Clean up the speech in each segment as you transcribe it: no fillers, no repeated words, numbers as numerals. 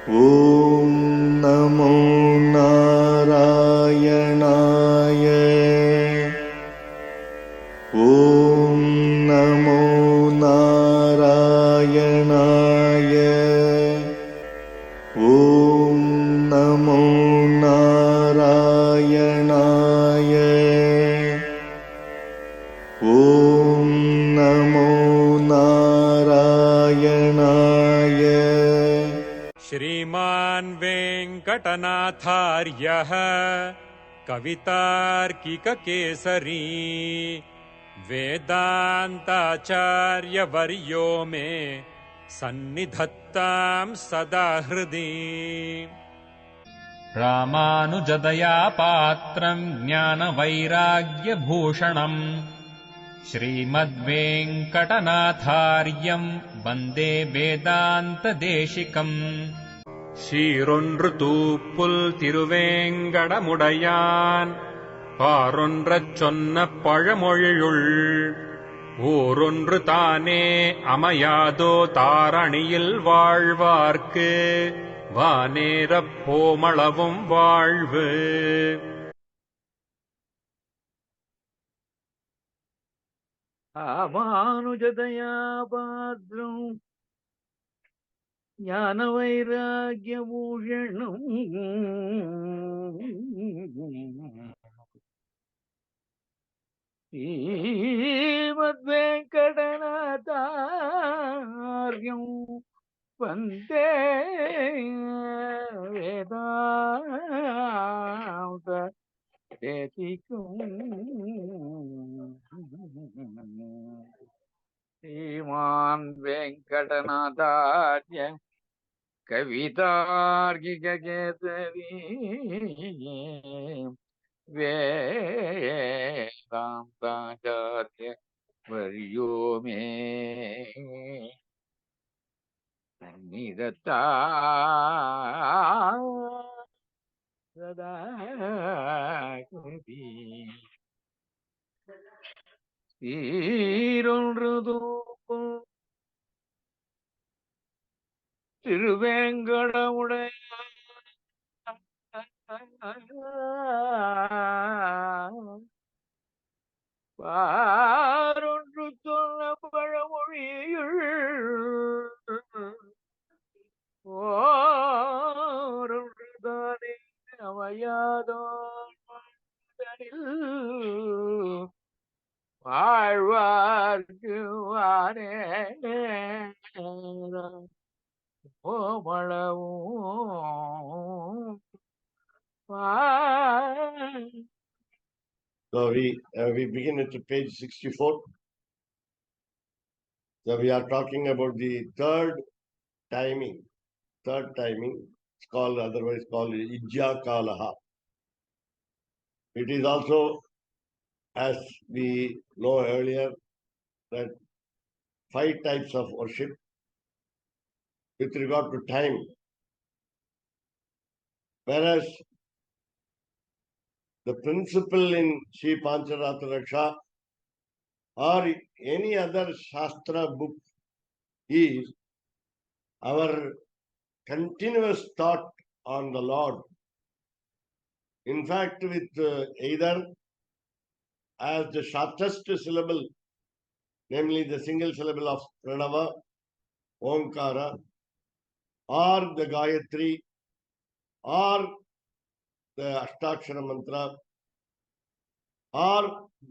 ॐ नमो नारायणाय। ॐ नमो नारायणाय। ॐ नमो नारायणाय। ॐ नमो नारायणाय। श्रीमान् वेङ्कटनाथार्यः कवितार्किककेसरी वेदान्ताचार्यवर्यो मे सन्निधत्तां सदा हृदि। रामानुजदया पात्रम् ज्ञानवैराग्यभूषणम् श्रीमद्वेङ्कटनाथार्यम् वन्दे वेदान्तदेशिकम्। சீரொன்று தூப்புல் திருவேங்கடமுடையான் பாரொன்றச் சொன்ன பழமொழியுள் ஊரொன்று தானே அமையாதோ தாரணியில் வாழ்வார்க்கு வானேரப் போமளவும் வாழ்வு. ராமானுஜதயாபாத்ரம் ஞானவைராக்யபூஷணம் ஸ்ரீமத்வேங்கடநாதார்யம் வந்தே வேதாந்த தேசிகம். श्रीमान् वेङ्कटनाथार्य कवितार्किककेसरी वेदान्ताचार्य वर्यो मे सन्निधत्तां सदा हृदि. சீரொன்று தூக்கும் திருவேங்கடமுடைய பாரொன்று சொன்ன பழமொழியுள் ஓரொன்று தானே அமையாதோ வாழ்வார்க்கு ஓமளவும். So we begin at page 64. So we are talking about the third timing. It's called, otherwise called Ijja Kalaha. It is also, as we know earlier, that 5 types of worship with regard to time. Whereas the principle in Sri Pancaratra Raksa or any other Shastra book is our continuous thought on the Lord. In fact, with either as the shortest syllable, namely the single syllable of Pranava, Omkara, or the Gayatri, or the Ashtakshara mantra, or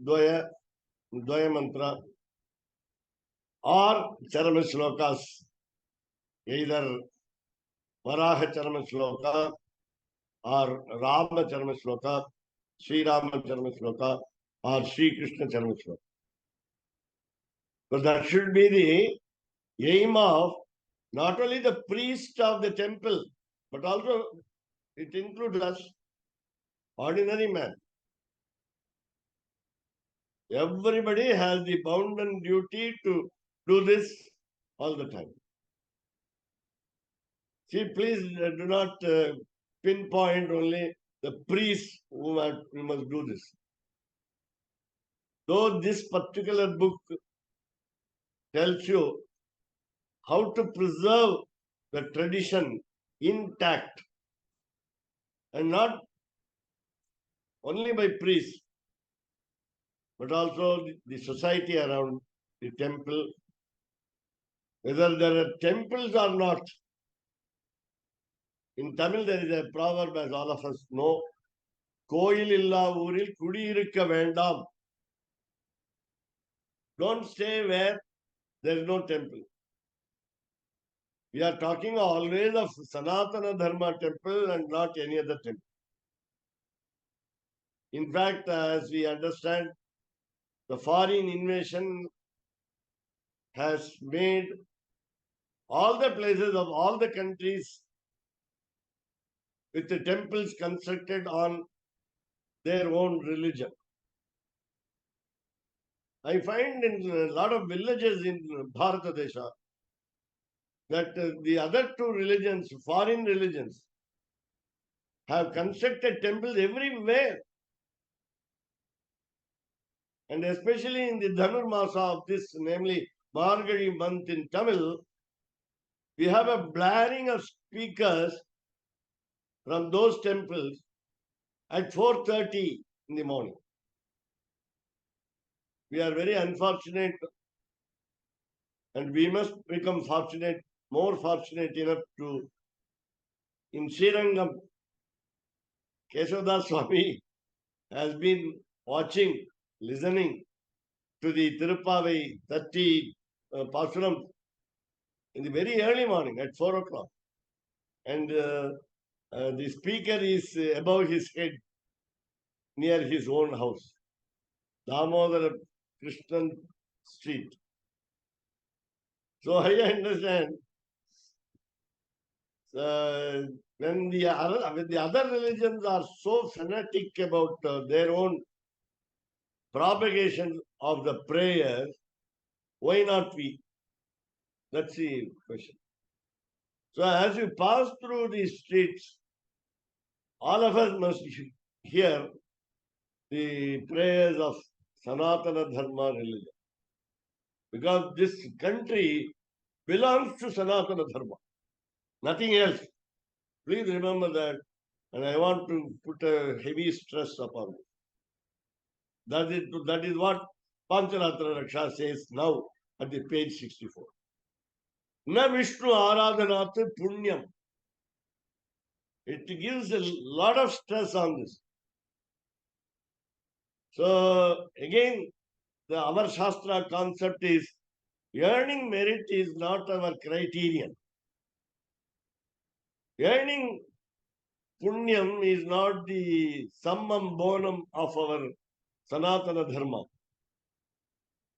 Dvaya mantra, or Charama shlokas, either Varaha Charama shloka, or Rama Charama shloka, Sri Rama Charama shloka, or Sri Krishna Charama shloka. So that should be the aim of not only the priest of the temple, but also it includes us, ordinary man. Everybody has the bounden duty to do this all the time. See, please do not pinpoint only the priests who must do this. Though this particular book tells you how to preserve the tradition intact, and not only by priests, but also the society around the temple, whether there are temples or not. In Tamil, there is a proverb, as all of us know, Koil illa uril kudiyirukka vendam. Don't stay where there is no temple. We are talking always of Sanatana Dharma temple and not any other temple. In fact, as we understand, the foreign invasion has made all the places of all the countries with the temples constructed on their own religion. I find in a lot of villages in Bharatadesha that the other two religions, foreign religions, have constructed temples everywhere. And especially in the Dhanurmasa of this, namely Margazhi month in Tamil, we have a blaring of speakers from those temples at 4:30 in the morning. We are very unfortunate, and we must become fortunate, more fortunate enough to, in Srirangam, Keshavdas Swami has been watching, listening to the Tirupavai 30 Pasuram in the very early morning at 4 o'clock. And the speaker is above his head near his own house, Damodara Krishnan Street. So I understand when the other religions are so fanatic about their own propagation of the prayers, why not we? That's the question. So as you pass through these streets, all of us must hear the prayers of Sanatana Dharma religion. Because this country belongs to Sanatana Dharma, nothing else. Please remember that, and I want to put a heavy stress upon it. That is what Pancaratra Raksa says now at the page 64. Na Vishnu Aradhanat Punyam. It gives a lot of stress on this. So again, our Shastra concept is earning merit is not our criterion. Earning punyam is not the summum bonum of our Sanatana Dharma.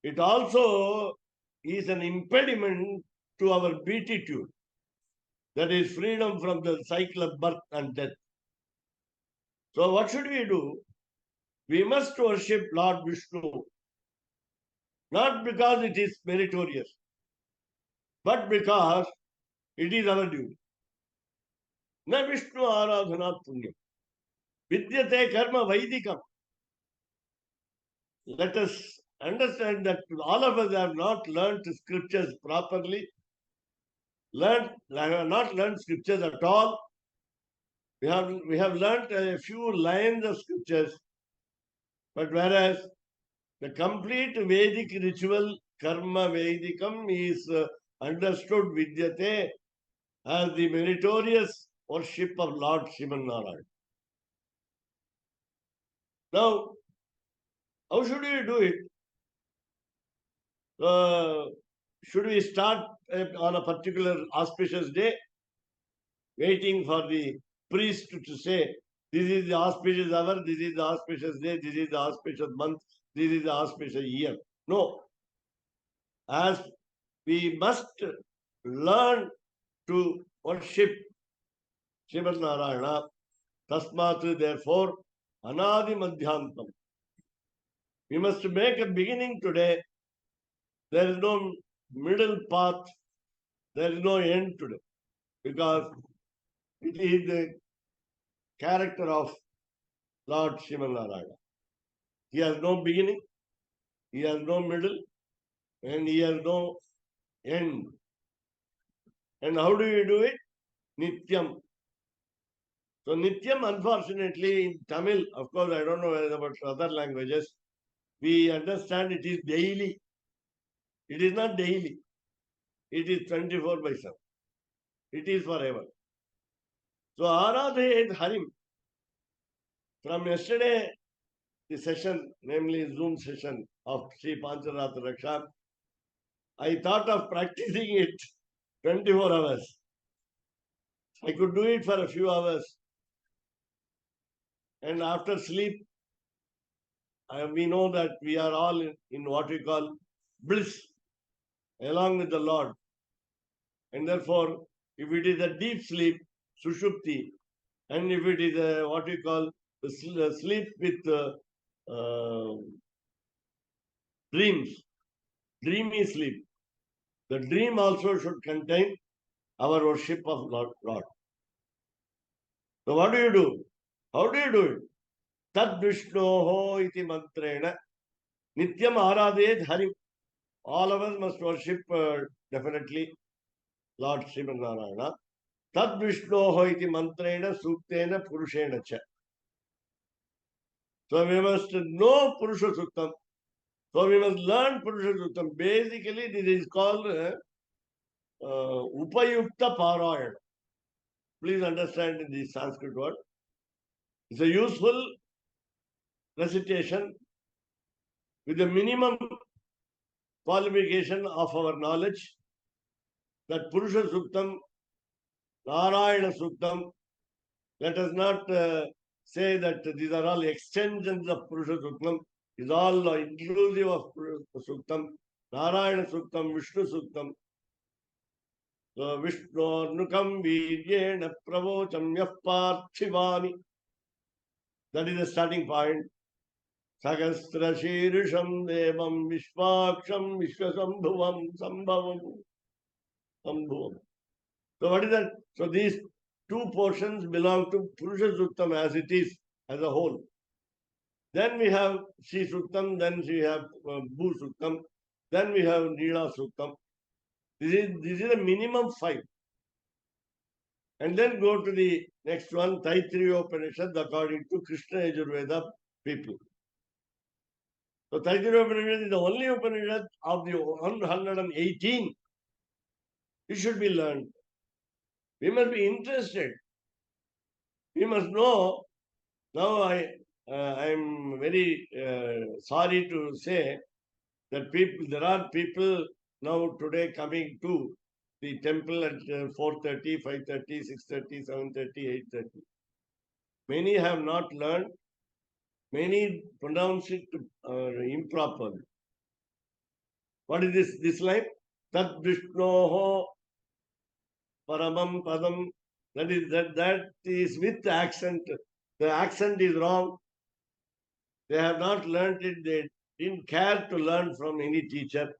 It also is an impediment to our beatitude, that is freedom from the cycle of birth and death. So what should we do? We must worship Lord Vishnu, not because it is meritorious, but because it is our duty. Na Vishnu Aradhanat Punyam. Vidyate Karma Vaidikam. Let us understand that all of us have not learned scriptures properly, have not learned scriptures at all. We have learned a few lines of scriptures, but whereas the complete Vedic ritual, Karma Vedikam, is understood Vidyate as the meritorious worship of Lord Sriman Narayan. Now, how should we do it? Should we start on a particular auspicious day, waiting for the priest to say, this is the auspicious hour, this is the auspicious day, this is the auspicious month, this is the auspicious year? No. As we must learn to worship Srimad Narayana, Tasmat, therefore, Anadi Madhyantam. We must make a beginning today. There is no middle path. There is no end today. Because it is the character of Lord Sriman Narayana. He has no beginning, he has no middle, and he has no end. And how do you do it? Nityam. So Nityam, unfortunately, in Tamil, of course, I don't know about other languages, we understand it is daily. It is not daily. It is 24 by 7. It is forever. So Aradhe Harim. From yesterday, the session, namely Zoom session of Sri Pancaratra Raksa, I thought of practicing it 24 hours. I could do it for a few hours. And after sleep, we know that we are all in what we call bliss along with the Lord. And therefore, if it is a deep sleep, sushupti, and if it is a, what we call sleep with dreams, dreamy sleep, the dream also should contain our worship of Lord. So what do you do? How do you do it? Tad Vishnoho iti mantrena nityam aradhed harim. All of us must worship definitely Lord Sriman Narayana. Tad Vishnoho iti mantrena suktena purushena cha. So we must know Purusha Suktam. So we must learn Purusha Suktam. Basically, this is called Upayukta Parayana. Please understand in the Sanskrit word. It's a useful recitation with the minimum qualification of our knowledge that Purusha Suktam, Narayana Suktam, let us not say that these are all extensions of Purusha Suktam. It's all inclusive of Purusha Suktam, Narayana Suktam, Vishnu Suktam. So Vishnornukam Viryena Pravocham Yah Parthivani. That is the starting point. Sagastra Shirisham Devam Vishvaksham Vishwasambhuvam Sambhavam Sambhuvam. So what is that? So these two portions belong to Purusha Suktam as it is, as a whole. Then we have Sri Suktam, then we have Bhu Suktam, then we have Nila Suktam. This is a minimum 5. And then go to the next one, Taittiriya Upanishad, according to Krishna Yajurveda people. So Taittiriya Upanishad is the only Upanishad of the 118. It should be learned. We must be interested. We must know. Now I am very sorry to say that there are people now today coming to the temple at 4:30, 5:30, 6:30, 7:30, 8:30. Many have not learned. Many pronounce it improperly. What is this line? Tat Vishnoho Paramam Padam. That is with the accent. The accent is wrong. They have not learned it. They didn't care to learn from any teacher.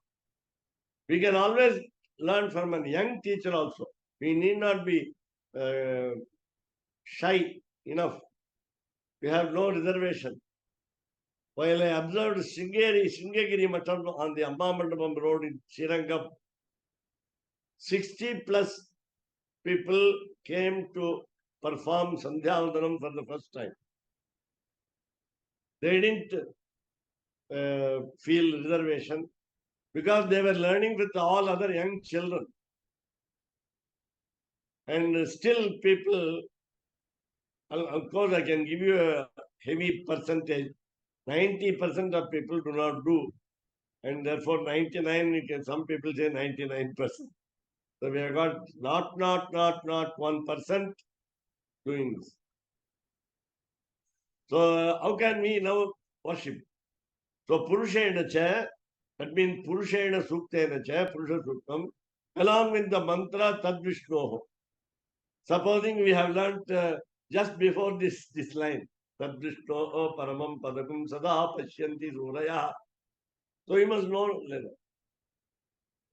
We can always learn from a young teacher also. We need not be shy enough. We have no reservation. While I observed Singagiri Matam on the Ambamandapam road in Srirangam, 60 plus people came to perform Sandhyavandanam for the first time. They didn't feel reservation because they were learning with all other young children. And still people, of course I can give you a heavy percentage, 90% of people do not do. And therefore 99, some people say 99%. So we have got not 1% doing this. So how can we now worship? So Purushena cha, that means Purushena Suktena cha, Purusha Suktam, along with the mantra Tad Vishnoho. Supposing we have learnt just before this line, Tad Vishnoho Paramam Padakam Sada Pashyanti Suraya. So you must know later.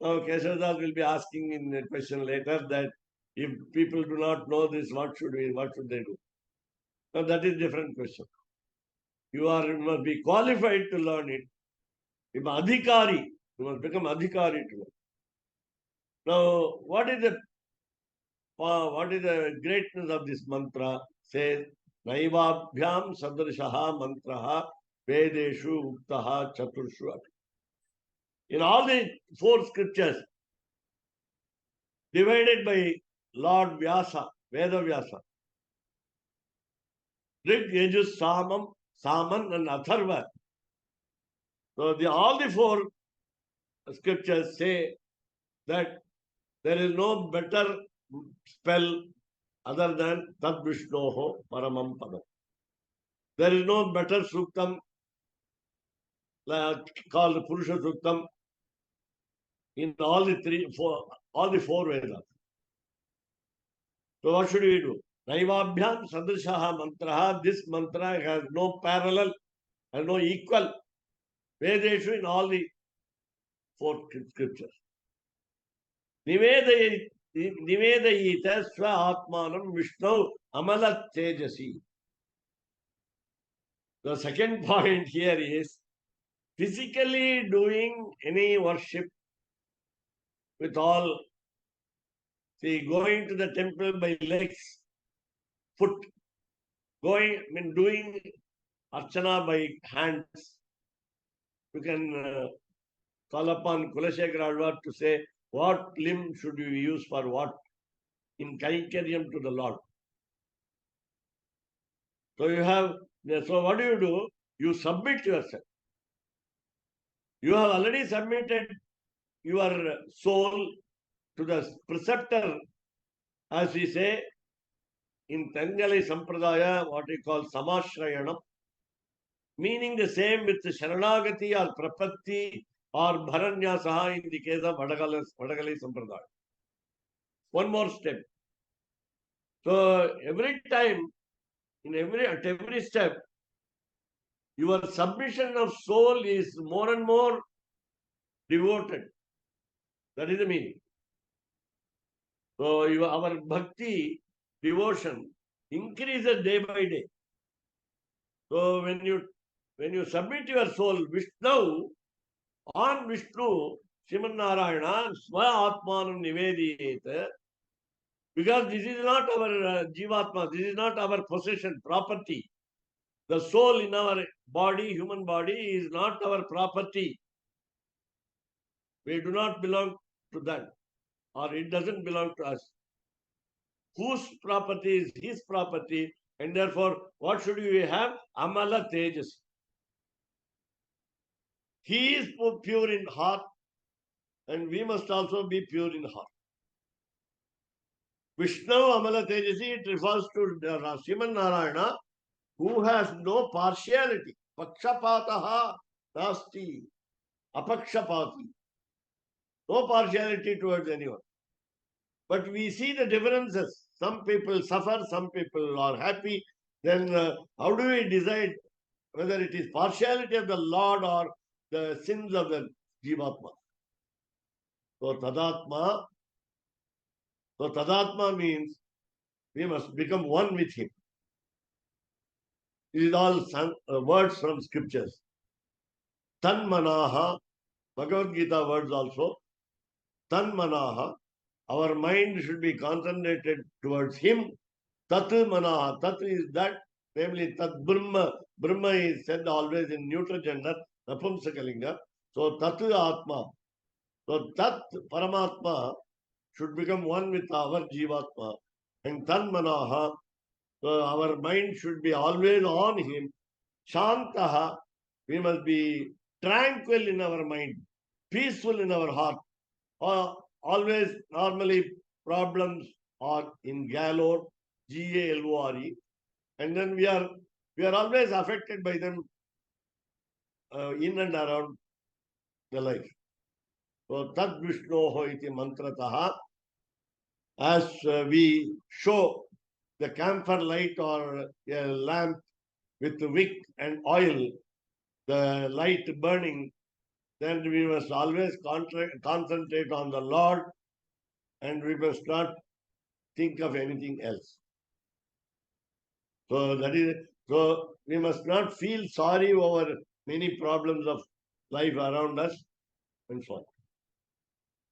Now Keshadas will be asking in a question later that if people do not know this, what should they do? Now that is a different question. You must be qualified to learn it. If adhikari, you must become adhikari to learn. Now, what is the what is the greatness of this mantra? Says, Naivabhyam sadrishaha mantraha Vedeshu uktaha chaturshu. In all the four scriptures, divided by Lord Vyasa, Veda Vyasa, Rig, Yajus, Samam, Saman and Atharva. So all the four scriptures say that there is no better spell other than Tad Vishnoho Paramam Padam. There is no better Suktam called Purusha Suktam in all the four Vedas. So what should we do? Naivabhyam Sadrishaha Mantraha. This mantra has no parallel, has no equal. Vedeshu in all the four scriptures. Nivedayita Swa Atmanam Vishnu Amala Tejasi. The second point here is physically doing any worship with all, see, going to the temple by legs, foot, doing archana by hands. You can call upon Kulashekara Alvar to say what limb should you use for what in Kaikaryam to the Lord. So what do? You submit yourself. You have already submitted your soul to the preceptor, as we say in Tangali Sampradaya, what we call Samashrayanam, meaning the same with Sharanagati or Prapatti or Bharanyasaha in the case of Vadagali Sampradaya. One more step. So every time, at every step, your submission of soul is more and more devoted. That is the meaning. So our bhakti, devotion, increases day by day. So when you submit your soul, Vishnu, on Vishnu, Sriman Narayana, Swa Atmanam Nivediyet, because this is not our Jivatma, this is not our possession, property. The soul in our body, human body, is not our property. We do not belong to that, or it doesn't belong to us. Whose property is his property, and therefore, what should we have? Amala Tejas. He is pure in heart, and we must also be pure in heart. Vishnu Amala Tejasi, it refers to Sriman Narayana, who has no partiality. Pakshapataha nasti. Apakshapati. No partiality towards anyone. But we see the differences. Some people suffer, some people are happy. Then how do we decide whether it is partiality of the Lord or the sins of the Jivatma? So Tadatma means we must become one with him. It is all words from scriptures. Tanmanaha, Bhagavad Gita words also. Tanmanaha, our mind should be concentrated towards him. Tat manaha, tat is that, namely tat Brahma. Brahma is said always in neutral gender, Napumsakalinga. So tat atma. So tat Paramatma should become one with our Jivatma. And Tanmanaha, so our mind should be always on him. Shantaha, we must be tranquil in our mind, peaceful in our heart. Always, normally, problems are in galore, Galore, and then we are always affected by them in and around the life. So, Tad Vishnoho iti mantrataha, as we show the camphor light or a lamp with wick and oil, the light burning, then we must always concentrate on the Lord, and we must not think of anything else. So we must not feel sorry over many problems of life around us and so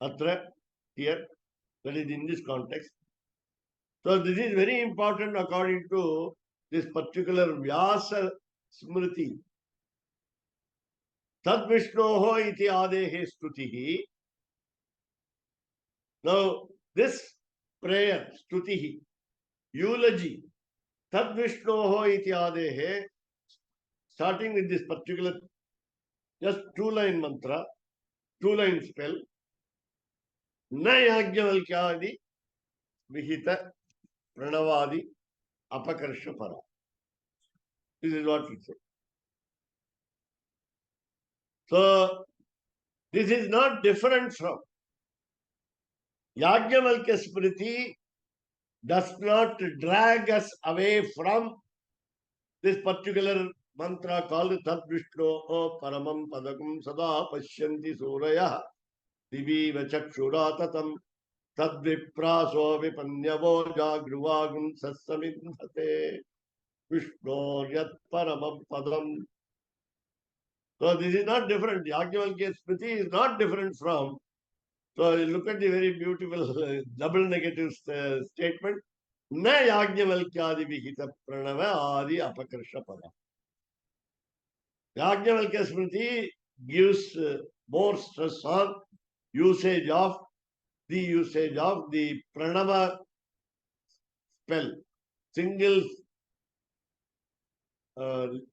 on. Atra, here, that is in this context. So this is very important according to this particular Vyasa Smriti. Tad Vishnoho iti adehe stutihi. Now this prayer, stutihi, eulogy, Tad Vishnoho iti adehe, starting with this particular just 2-line mantra, 2-line spell, na yajnavalkyadi vihita pranavadi apakarsha para. This is what we say. So this is not different from Yajnavalkya Smriti does not drag us away from this particular mantra called Tat Vishno Paramam Padakam Sada Pashyanti Suraya Divi Vachakshura Tatam Tad Vipraso Vipanyavo Jagruvagam Sassamindhate Vishno Yat Paramam Padam. So this is not different. Yajnavalkya Smriti is not different from. So look at the very beautiful double negative statement. Na Yajnavalkyadi Vihita Pranava Adi Apakarsha Pada. Yajnavalkya Smriti gives more stress on usage of the Pranava spell, single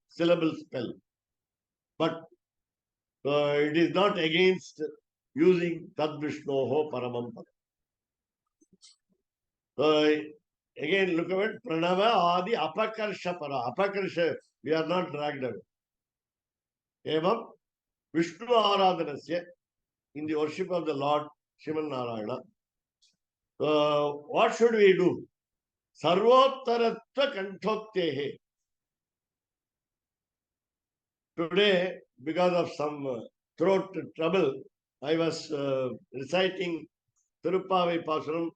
syllable spell. But it is not against using Tad Vishnoho Paramam Pada. So again, look at it. Pranava Adi Apakarsha Para. Apakarsha, we are not dragged away. Evam Vishnu Aradhanasya, in the worship of the Lord Shivan Narayana. What should we do? Sarvottaratva Kantoktehe. Today, because of some throat trouble, I was reciting Tiruppavi Pasaram,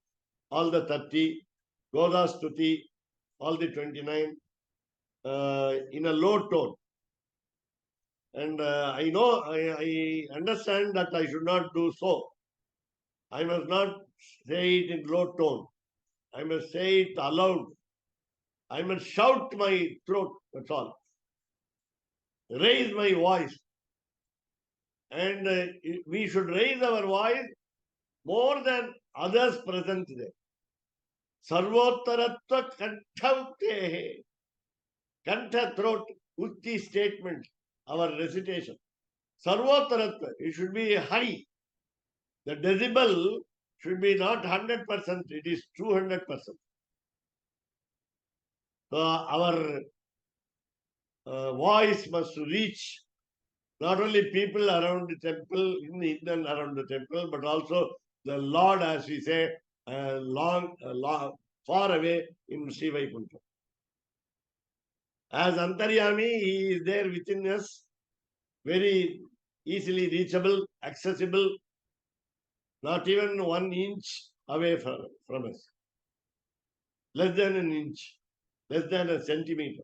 all the 30, Goda Stuti, all the 29, in a low tone. And I know, I understand that I should not do so. I must not say it in low tone. I must say it aloud. I must shout my throat, that's all. Raise my voice. And we should raise our voice more than others present there. Sarvottaratva Kanthavtehe. Kantha throat, Utti statement, our recitation. Sarvottaratva, it should be high. The decibel should be not 100%, it is 200%. So our voice must reach not only people around the temple, in and around the temple, but also the Lord, as we say, far away in Sri Vaikuntha. As Antaryami, he is there within us, very easily reachable, accessible, not even 1 inch away from us. Less than an inch, less than a centimeter.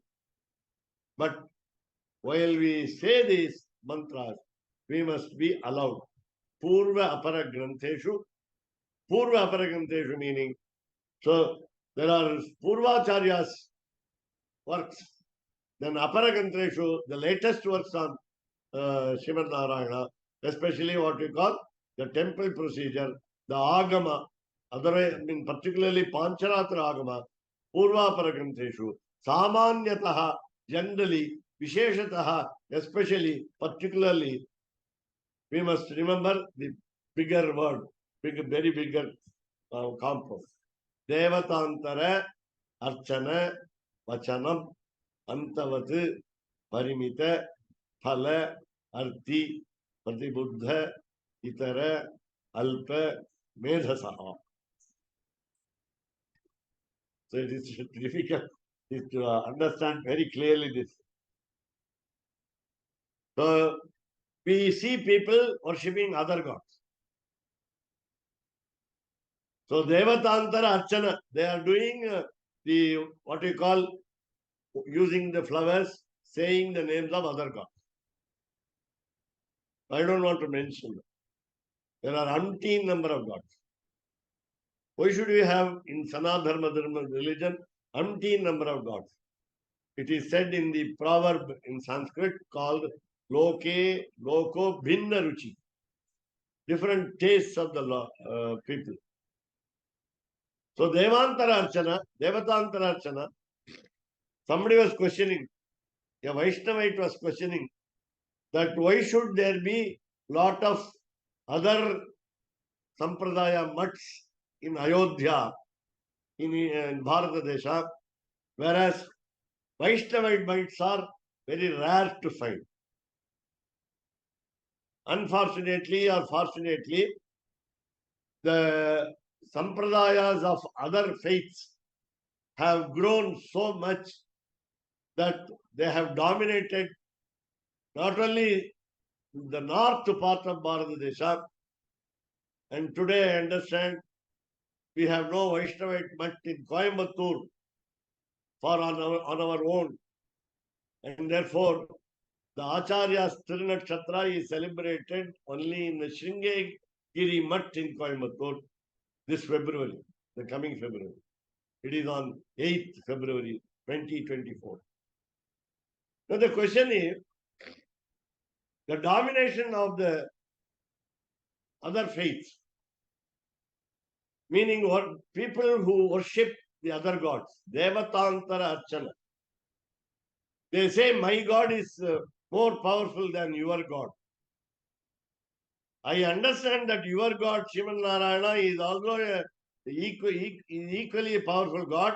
But while we say these mantras, we must be allowed. Purva Apara Granteshu. Purva Apara Granteshu meaning, so there are Purvacharya's works. Then Apara Granteshu, the latest works on Srimad Narayana, especially what we call the temple procedure, the Agama, otherwise, particularly Pancaratra Agama, Purva Apara Granteshu, Samanyataha, generally, Visheshataha, especially, particularly, we must remember the bigger word, very bigger compound. Devatantara, Archana, Vachanam, Antavat, Parimita, Phala, Arti, Pratibuddha, Itara, Alpa, Medhasaha. So it is difficult to understand very clearly this. So we see people worshipping other gods. So Devatantara Archana, they are doing the what we call using the flowers, saying the names of other gods. I don't want to mention them. There are umpteen number of gods. Why should we have in Sanadharma Dharma religion umpteen number of gods? It is said in the proverb in Sanskrit called Loke Loko Bhinna Ruchi. Different tastes of the people. So Devantara Archana, Devatantara Archana, somebody was questioning, a Vaishnavite was questioning that why should there be lot of other Sampradaya mutts in Ayodhya, in Bharata Desha, whereas Vaishnavite mutts are very rare to find. Unfortunately or fortunately, the Sampradayas of other faiths have grown so much that they have dominated not only the north part of Bharata Desha, and today I understand we have no Vaishnavite mutt in Coimbatore for on our own, and therefore the Acharya's Tirunakshatra is celebrated only in the Sringeri Mutt in Coimbatore this February, the coming February. It is on 8th February 2024. Now the question is, the domination of the other faiths, meaning people who worship the other gods, Devatantara Archana. They say, my God is more powerful than your God. I understand that your God, Shivan Narayana, is also equally a powerful God,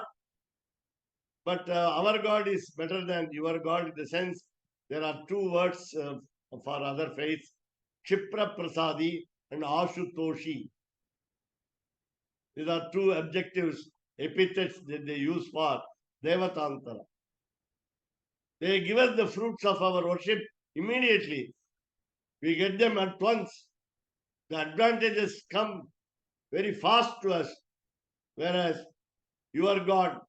but our God is better than your God in the sense there are two words for other faiths, Kshipra Prasadi and Ashutoshi. These are two adjectives, epithets that they use for Devatantara. They give us the fruits of our worship immediately. We get them at once. The advantages come very fast to us. Whereas your God,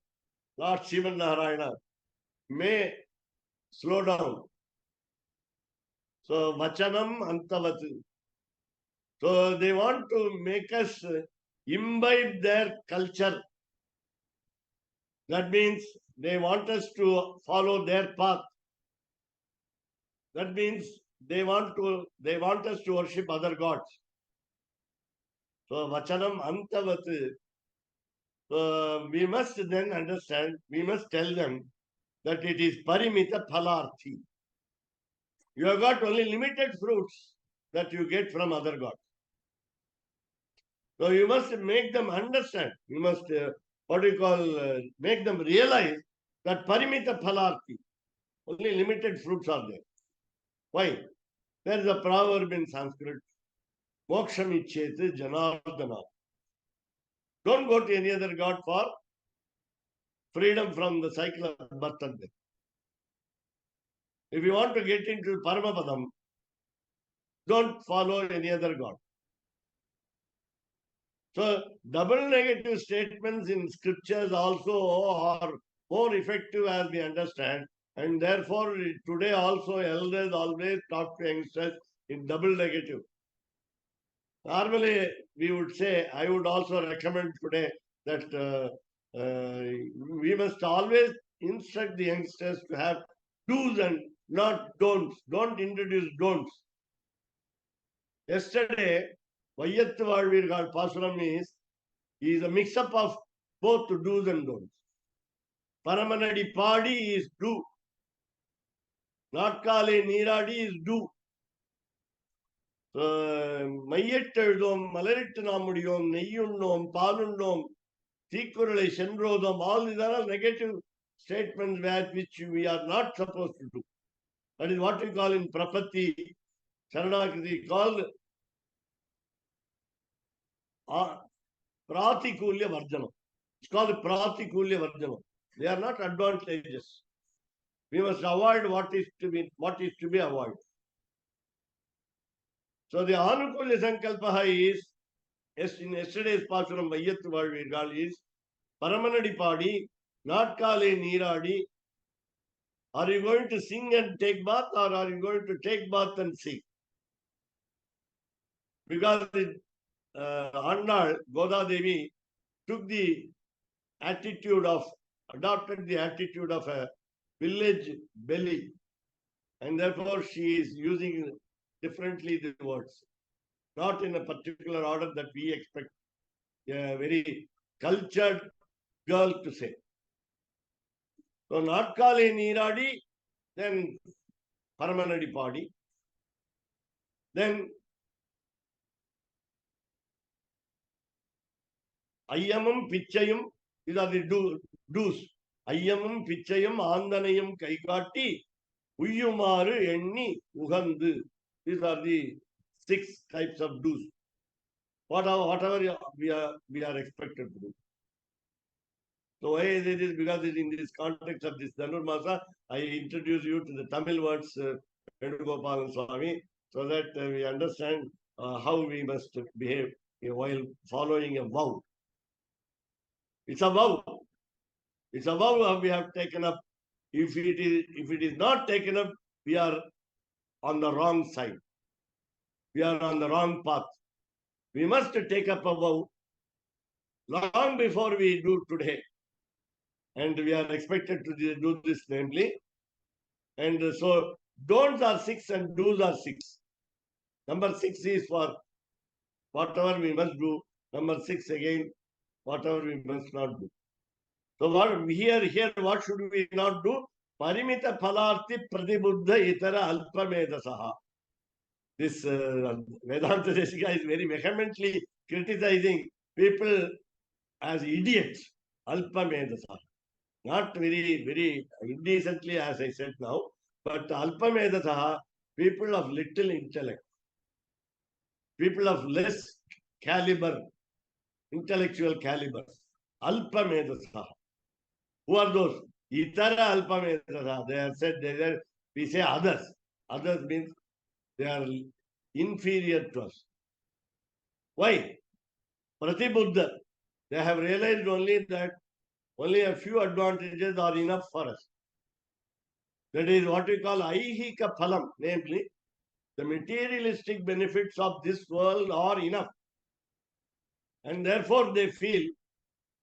Lord Shivan Narayana, may slow down. So, Vachanam Antavatu. So, they want to make us imbibe their culture. That means they want us to follow their path. That means they want us to worship other gods. So, Vachanam Antavatu. So, we must then understand, we must tell them that it is Parimita Phalarthi. You have got only limited fruits that you get from other gods. So you must make them understand. You must, make them realize that Parimita Phalarthi. Only limited fruits are there. Why? There is a proverb in Sanskrit. Mokshamichete Janardana. Don't go to any other god for freedom from the cycle of birth and death. If you want to get into Paramapadam, don't follow any other god. So, double negative statements in scriptures also are more effective as we understand. And therefore, today also elders always talk to youngsters in double negative. Normally, we would say, I would also recommend today that we must always instruct the youngsters to have do's and not don'ts. Don't introduce don'ts. Yesterday, Vayyattu Valvirgal Pasuram is a mix-up of both do's and don'ts. Paramanadi Padi is do. Natkale Niradi is do. Mayettum, Malarit Namudium, Neyunum, Palundum, Tikurale, Shendrodom, all these are negative statements which we are not supposed to do. That is what we call in Prapati, Sharanakati, called Pratikulya Varjanam. It's called Pratikulya Varjanam. They are not advantageous. We must avoid what is to be avoided. So the Anukulya Sankalpaha is, in yesterday's Pasuram Vayyattu Valvirgal is, Paramanadi Padi, Natkale Niradi. Are you going to sing and take bath, or are you going to take bath and sing? Because Andal, Goda Devi, took the adopted the attitude of a village belly, and therefore she is using differently the words, not in a particular order that we expect a very cultured girl to say. So, not Natkali Niradi, then Paramanadi Padi, then Ayyamum Pichayum, these are the do's. Ayyamum Pichayum Andanayum Kaikati, Uyumaru Enni Ugandu. These are the 6 types of do's. Whatever we are expected to do. So why is it? Is because in this context of this Dhanurmasa, I introduce you to the Tamil words Venugopalan Swami, so that we understand how we must behave while following a vow. It's a vow. It's a vow we have taken up. If it is not taken up, we are on the wrong side. We are on the wrong path. We must take up a vow long before we do today. And we are expected to do this namely. And so don'ts are 6 and do's are 6. Number 6 is for whatever we must do. Number 6 again, whatever we must not do. So what here what should we not do? Parimita phalarthi pratibuddha itara alpamedasaha. This Vedanta Desika is very vehemently criticizing people as idiots. Alpamedasaha. Not very indecently as I said now, but alpamedasaha, people of little intellect, people of less caliber, intellectual caliber. Alpamedasaha. Who are those? Itara alpamedasaha. They are said, we say others. Others means they are inferior to us. Why? Pratibuddha. They have realized only that only a few advantages are enough for us. That is what we call aihika phalam, namely, the materialistic benefits of this world are enough. And therefore they feel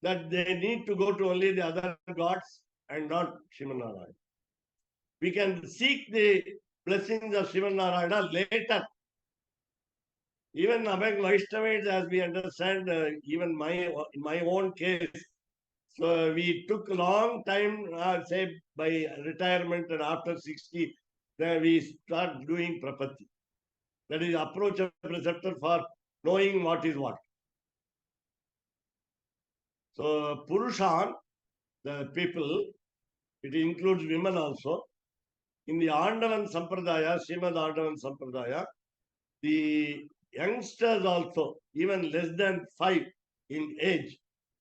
that they need to go to only the other gods and not Shivanarayana. We can seek the blessings of Shivanarayana later. Even among Vaishnavas, as we understand, even in my own case, so we took a long time, say by retirement and after 60, then we start doing prapatti. That is approach of preceptor for knowing what is what. So Purushan, the people, it includes women also. In the Andavan Sampradaya, Srimad Andavan Sampradaya, the youngsters also, even less than 5 in age,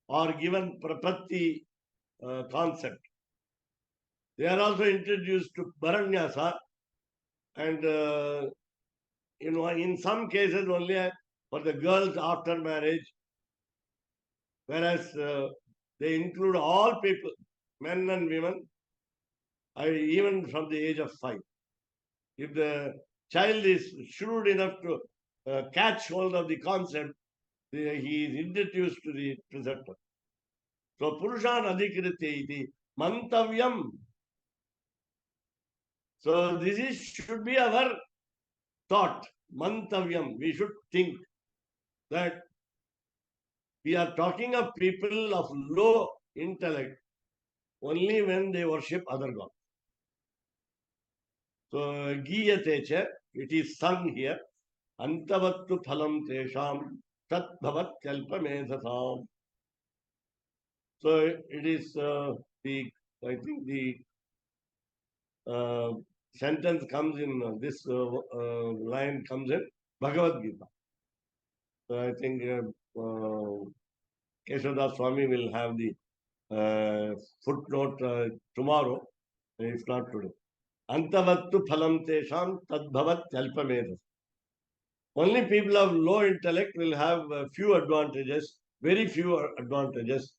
are given prapatti concept. They are also introduced to Bharanyasa, and in some cases only for the girls after marriage, whereas they include all people, men and women, even from the age of 5. If the child is shrewd enough to catch hold of the concept, he is introduced to the preceptor. So, Purushan Adhikriti iti mantavyam. So, should be our thought, mantavyam. We should think that we are talking of people of low intellect only when they worship other gods. So, Giyatecha, it is sung here, Antavattu phalam tesham tat bhavat kalpamedhasam. So, it is I think the sentence comes in, this line comes in Bhagavad Gita. So, I think Keshadas Swami will have the footnote tomorrow, if not today. Antavattu phalam tesham tadbhavat kalpamedhasam. Only people of low intellect will have few advantages, very few advantages,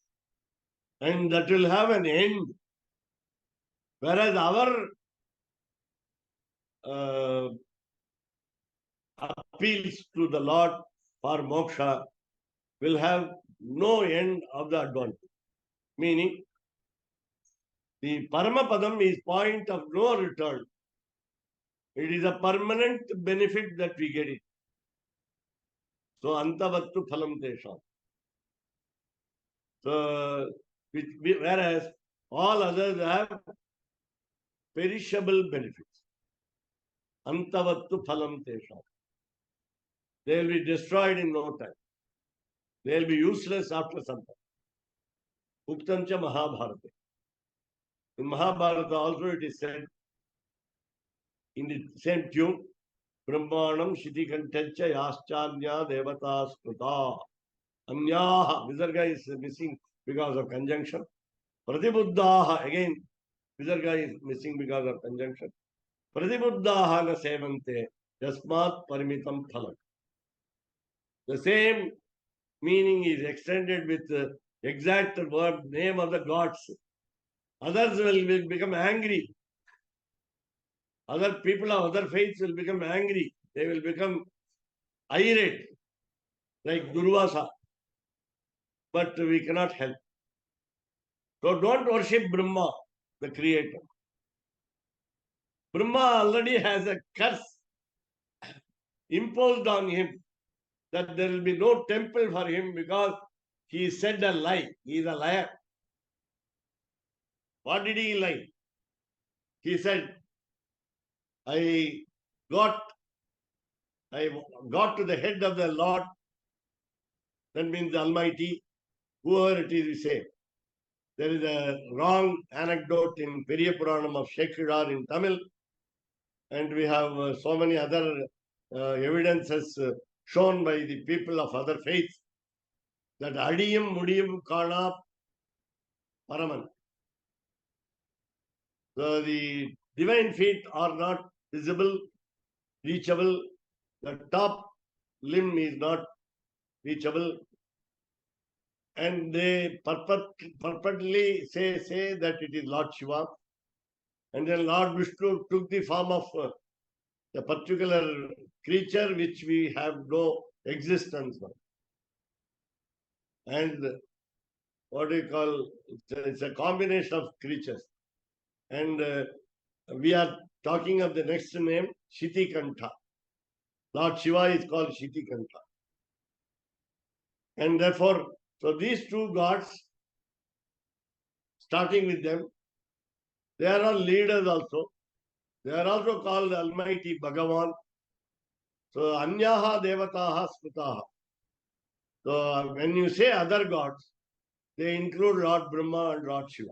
and that will have an end. Whereas our appeals to the Lord for moksha will have no end of the advantage. Meaning, the Paramapadam is point of no return. It is a permanent benefit that we get it. So, antavattu phalam tesham. So, whereas all others have perishable benefits. Antavattu phalam tesham. They will be destroyed in no time. They will be useless after some time. Uktamcha Mahabharata. In Mahabharata also it is said in the same tune, Brahmanam Shitikantacha Yaschanya Devata Skruta. Anyaha, Visarga is missing because of conjunction. Pratibuddhaha, again, Visarga is missing because of conjunction. Pratibuddhaha na sevante, Yasmat Parimitam Phalam. The same meaning is extended with the exact word, name of the gods. Others will become angry. Other people of other faiths will become angry. They will become irate, like Durvasa. But we cannot help. So don't worship Brahma, the creator. Brahma already has a curse imposed on him that there will be no temple for him because he said a lie. He is a liar. What did he lie? He said, I got to the head of the Lord, that means the Almighty, whoever it is, we say. There is a wrong anecdote in Periya Puranam of Shekhirar in Tamil, and we have so many other evidences shown by the people of other faiths that Adiyam Mudiyam Kana Paraman. So the divine feet are not visible, reachable. The top limb is not reachable. And they purportedly say that it is Lord Shiva. And then Lord Vishnu took the form of a particular creature which we have no existence of. And what do you call, it's a combination of creatures. And we are talking of the next name, Shitikanta. Lord Shiva is called Shitikanta. And therefore, so these two gods, starting with them, they are all leaders also. They are also called Almighty Bhagavan. So Anyaha Devataha Smitaha. So when you say other gods, they include Lord Brahma and Lord Shiva.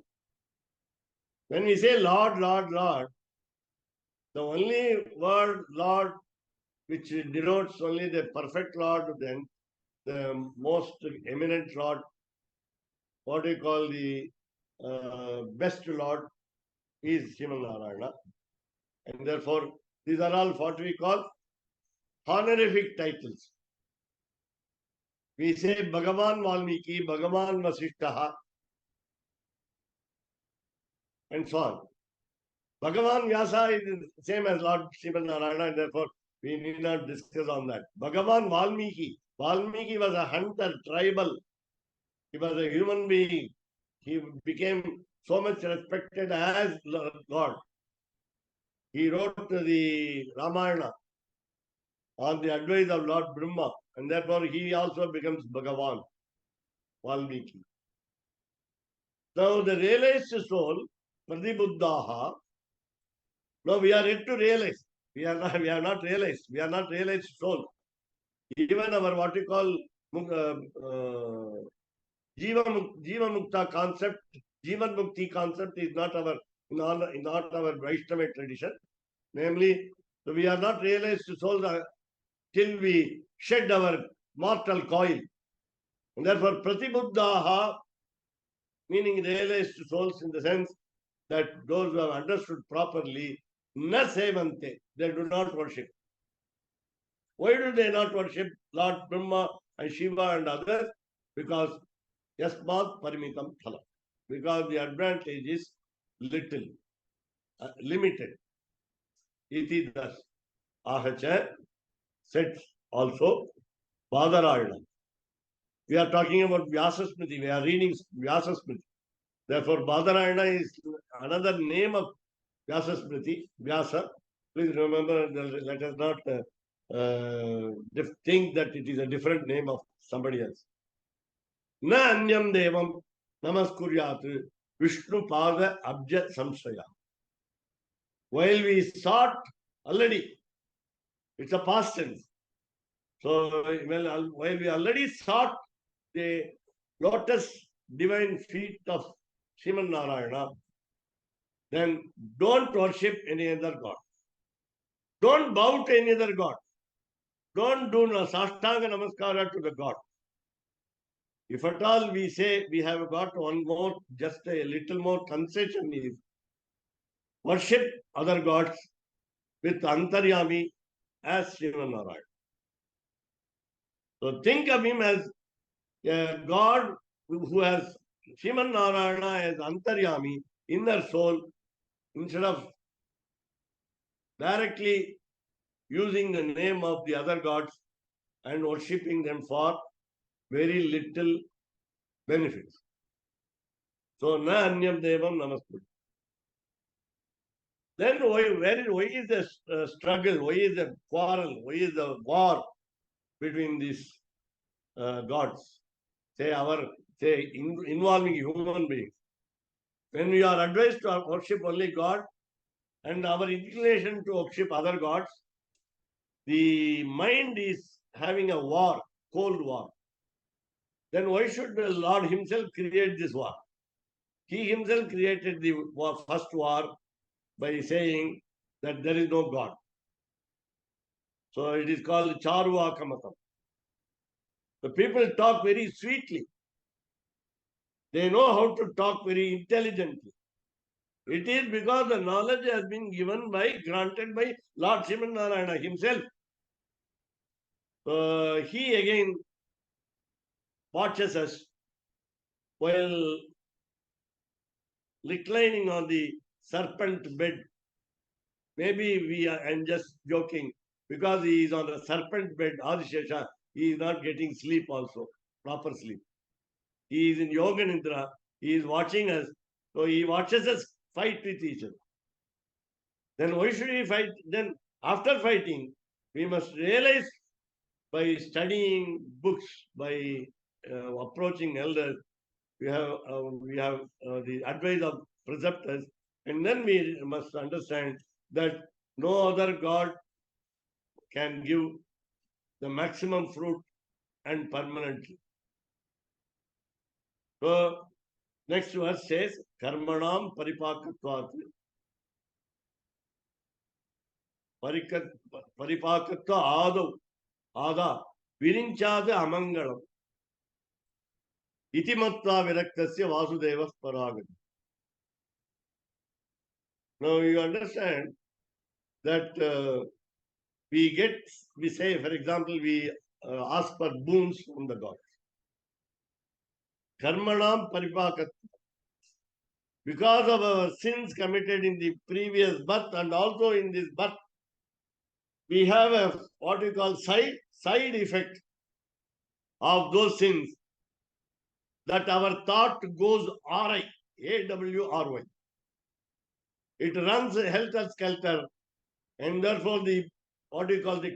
When we say Lord, Lord, Lord, the only word Lord which denotes only the perfect Lord, then the most eminent Lord, what we call the best Lord, is Shivanarayana. And therefore, these are all what we call honorific titles. We say Bhagavan Valmiki, Bhagavan Vasishtaha, and so on. Bhagavan Vyasa is the same as Lord Shivanarayana, and therefore we need not discuss on that. Bhagavan Valmiki. Valmiki was a hunter, tribal. He was a human being. He became so much respected as God. He wrote the Ramayana on the advice of Lord Brahma, and therefore he also becomes Bhagavan, Valmiki. Now the realized soul, Pratibuddhaha, now we are yet to realize. We have not realized. We are not realized soul. Even our what we call Jiva Mukta concept, Jivan Mukti concept is not our Vaishnava tradition. Namely, so we are not realized souls till we shed our mortal coil. And therefore, Pratibuddhaha, meaning realized souls in the sense that those who have understood properly, na sevante, they do not worship. Why do they not worship Lord Brahma and Shiva and others? Because yasmat parimitam phala. Because the advantage is little, limited. Iti thus. Ahacha said also Badarayana. We are talking about Vyasa Smriti. We are reading Vyasa Smriti. Therefore, Badarayana is another name of Vyasa Smriti. Vyasa. Please remember, let us not think that it is a different name of somebody else. Na anyam devam namaskuryat Vishnu pada abja samshaya. While we sought already, it's a past tense. So while we already sought the lotus divine feet of Sriman Narayana, then don't worship any other god. Don't bow to any other god. Don't do sashtanga namaskara to the god. If at all we say we have got one more, just a little more concession is worship other gods with Antaryami as Sriman Narayana. So think of him as a God who has Sriman Narayana as Antaryami, inner soul, instead of directly using the name of the other gods and worshipping them for very little benefits. So, na anyam devam namaskar. Then why is the struggle? Why is the quarrel? Why is the war between these gods? Involving human beings. When we are advised to worship only God and our inclination to worship other gods, the mind is having a war, cold war. Then why should the Lord himself create this war? He himself created the first war by saying that there is no God. So it is called Charvakamatam. The people talk very sweetly. They know how to talk very intelligently. It is because the knowledge has been granted by Lord Sriman Narayana himself. He again watches us while reclining on the serpent bed. Maybe I'm just joking, because he is on the serpent bed, Adishesha, he is not getting sleep also, proper sleep. He is in Yoga Nidra, he is watching us, so he watches us fight with each other. Then why should we fight? Then after fighting, we must realize by studying books, by approaching elders, we have the advice of preceptors, and then we must understand that no other god can give the maximum fruit and permanently. So next verse says, Karmanam paripakatvat. Paripakatva ada virinchada amangalam. Itimatva viraktasya vasudevas paragati. Now you understand that we say, for example, we ask for boons from the gods. Karmanam paripakatva. Because of our sins committed in the previous birth and also in this birth, we have a what we call side effect of those sins, that our thought goes awry, A-W-R-Y. It runs helter-skelter, and therefore the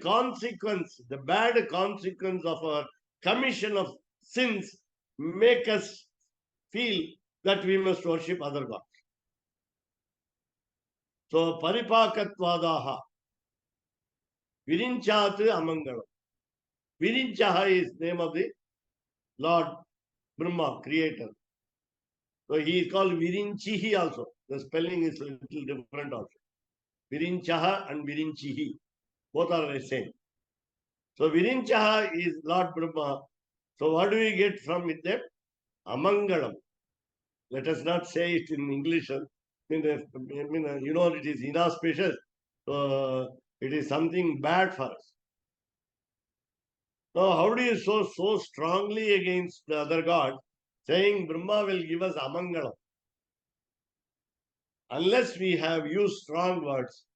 consequence, the bad consequence of our commission of sins make us feel that we must worship other gods. So, paripakatvadaha, virinchat amangalam. Virinchaha is name of the Lord Brahma, creator. So he is called Virinchihi also. The spelling is a little different also. Virinchaha and Virinchihi. Both are the same. So Virinchaha is Lord Brahma. So what do we get from it there? Amangalam. Let us not say it in English. It is inauspicious. So it is something bad for us. Now, how do you so strongly against the other god, saying Brahma will give us amangalam? Unless we have used strong words,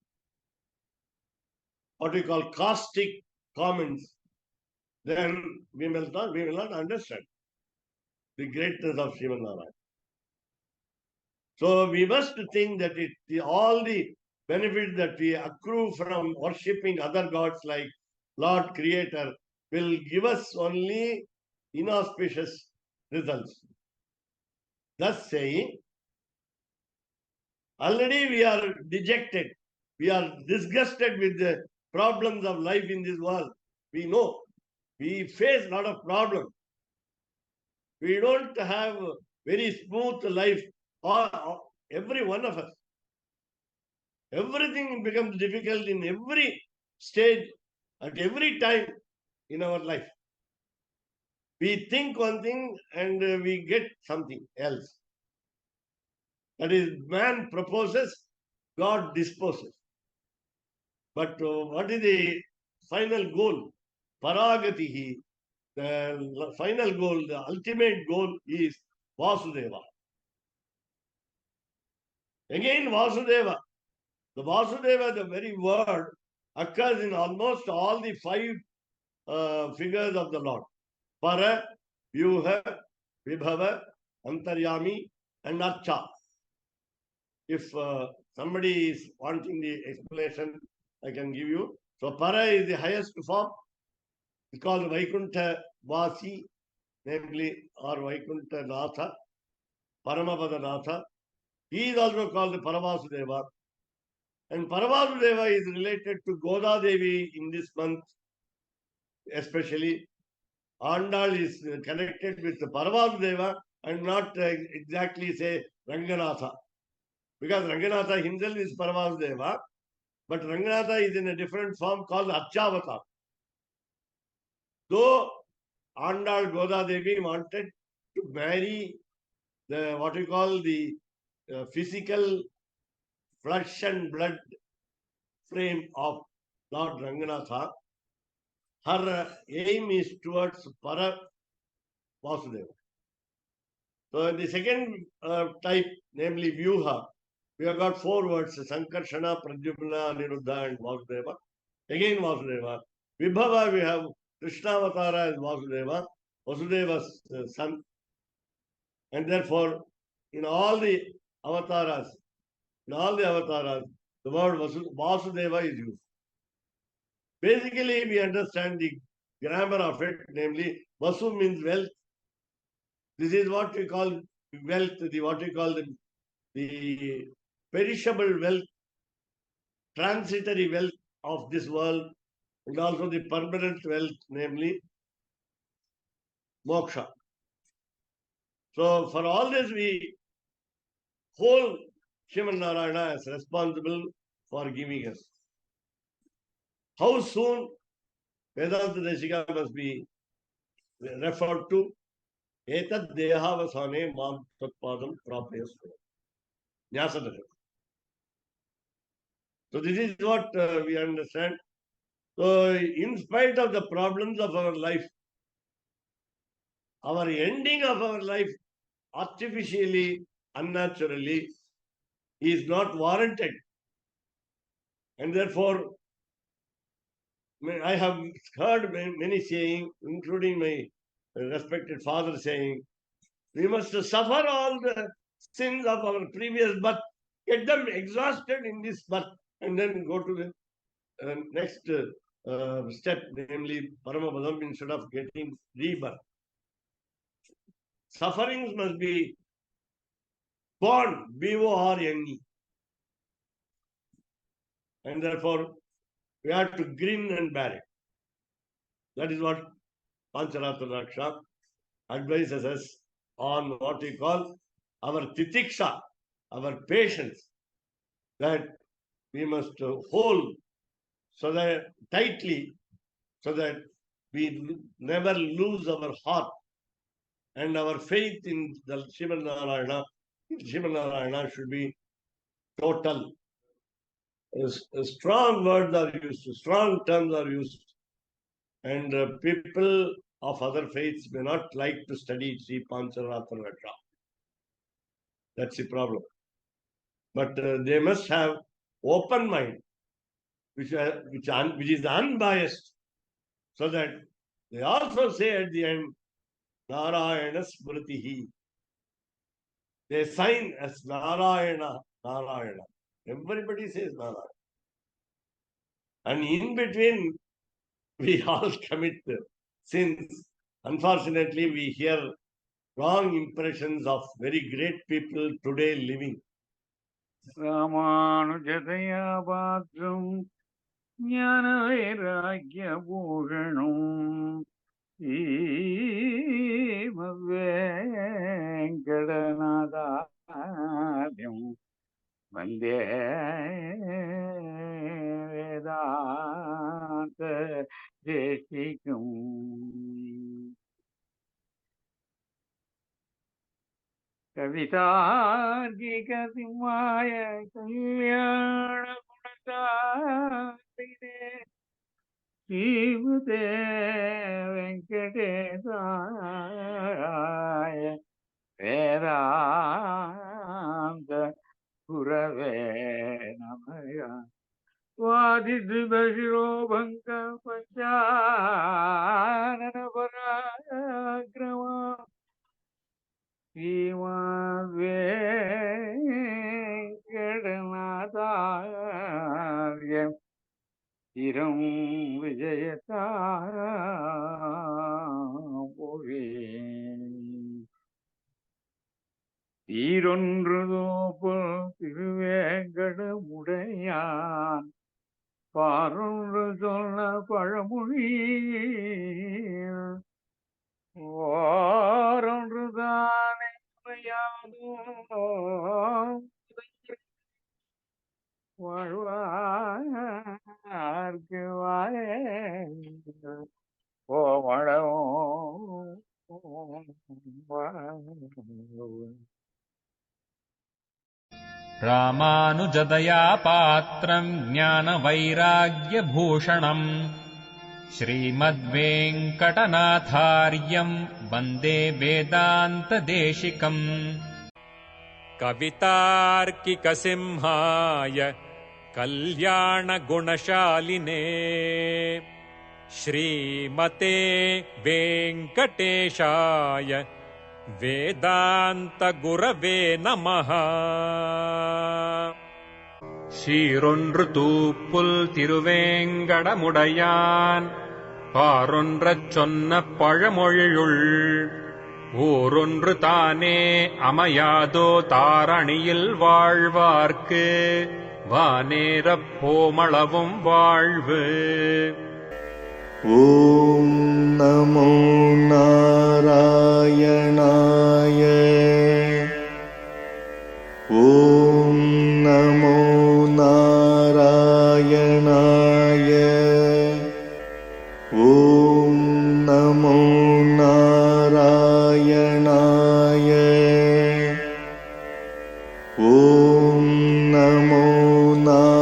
what we call caustic comments, then we will not understand the greatness of Sriman Narayana. So we must think that all the benefits that we accrue from worshipping other gods like Lord Creator will give us only inauspicious results. Thus saying, already we are dejected, we are disgusted with the problems of life in this world. We know we face a lot of problems. We don't have a very smooth life, or every one of us. Everything becomes difficult in every stage, at every time in our life. We think one thing and we get something else. That is, man proposes, God disposes. But what is the final goal? Paragatihi. The final goal, the ultimate goal is Vasudeva. Again, Vasudeva. The Vasudeva, the very word, occurs in almost all the five figures of the Lord. Para, Vyuha, Vibhava, Antaryami, and Archa. If somebody is wanting the explanation, I can give you. So Para is the highest form. It's called Vaikuntha Vasi, namely, or Vaikuntha Natha, Paramapada Natha. He is also called the Paravasudeva. And Paravasudeva is related to Goda Devi in this month, especially. Andal is connected with the Paravasudeva and not exactly say Ranganatha. Because Ranganatha himself is Paravasudeva, but Ranganatha is in a different form called Archavata. Though Andal Goda Devi wanted to marry the what we call the physical flesh and blood frame of Lord Ranganatha, her aim is towards Para Vasudeva. So the second type, namely Vyuha, we have got four words: Sankarshana, Pradyumna, Niruddha, and Vasudeva. Again Vasudeva. Vibhava, we have Krishnavatara as Vasudeva, Vasudeva's son. And therefore, in all the avatars, the word Vasudeva is used. Basically, we understand the grammar of it, namely, Vasu means wealth. This is what we call wealth, the perishable wealth, transitory wealth of this world, and also the permanent wealth, namely moksha. So for all this, we hold Sriman Narayana as responsible for giving us. How soon Vedanta Deshika must be referred to? Etat dehavasane mam tatpadam prapayasva. Nyasadara. So this is what we understand. So in spite of the problems of our life, our ending of our life artificially, unnaturally, is not warranted. And therefore, I have heard many saying, including my respected father saying, we must suffer all the sins of our previous birth, get them exhausted in this birth, and then go to the next step, namely Paramapadam, instead of getting rebirth. Sufferings must be borne, B-O-R-N-E. And therefore, we have to grin and bear it. That is what Pancaratra Raksa advises us on what we call our titiksha, our patience, that we must hold so that tightly, so that we never lose our heart and our faith in the Sriman Narayana. Sriman Narayana should be total. Strong words are used, strong terms are used, and people of other faiths may not like to study Sri Pancaratra. That's the problem. But they must have open mind, which is unbiased, so that They also say at the end, Narayana Smritihi. They sign as Narayana, Narayana. Everybody says Narayana. And in between, we all commit sins. Unfortunately, we hear wrong impressions of very great people today living. ராமானுஜதயா பாத்ரம் ஞான வைராக்கிய பூஷணம் ஈமவேங்கடநாதாரியம் வந்தே வேதாந்த தேசிகம். கவிதார்க்கிக சிம்மாய கல்யாண குணசாலினே ஸ்ரீமதே வெங்கடேசாய வேதாந்த குரவே நமய. வாதித்ருதசிரோபங்க பஞ்சானன பராக்கிரமா ஸ்ரீமத்வேங்கடநாதார்ய சிரம் விஜயதாபுரி. தீரொன்று தோப்புல் திருவேங்கடமுடையான் பாரொன்று சொன்ன பழமொழி ஓரொன்று தானே வாழ்வார்க்கு ராமானுஜதயா பாத்திரம் ஞானவைராக்யபூஷணம் ஸ்ரீமத்வேங்கடநாதார்யம் வந்தே வேதாந்ததேசிகம். कवितार्किकसिंहाय कल्याणगुणशालिने श्रीमते वेङ्कटेशाय वेदान्तगुरवे नमः. சீரொன்று தூப்புல் திருவேங்கடமுடையான் பாரொன்றச் சொன்ன பழமொழியுள் ஊரொன்று தானே அமையாதோ தாரணியில் வாழ்வார்க்கு வானேரப் போமளவும் வாழ்வு. ஓம் நமோ நாராயணாய. ஓம் நமோ நாராயணாய. ஓம் நமோ நாராயணாய. ஓம் நமோ நாராயணாய.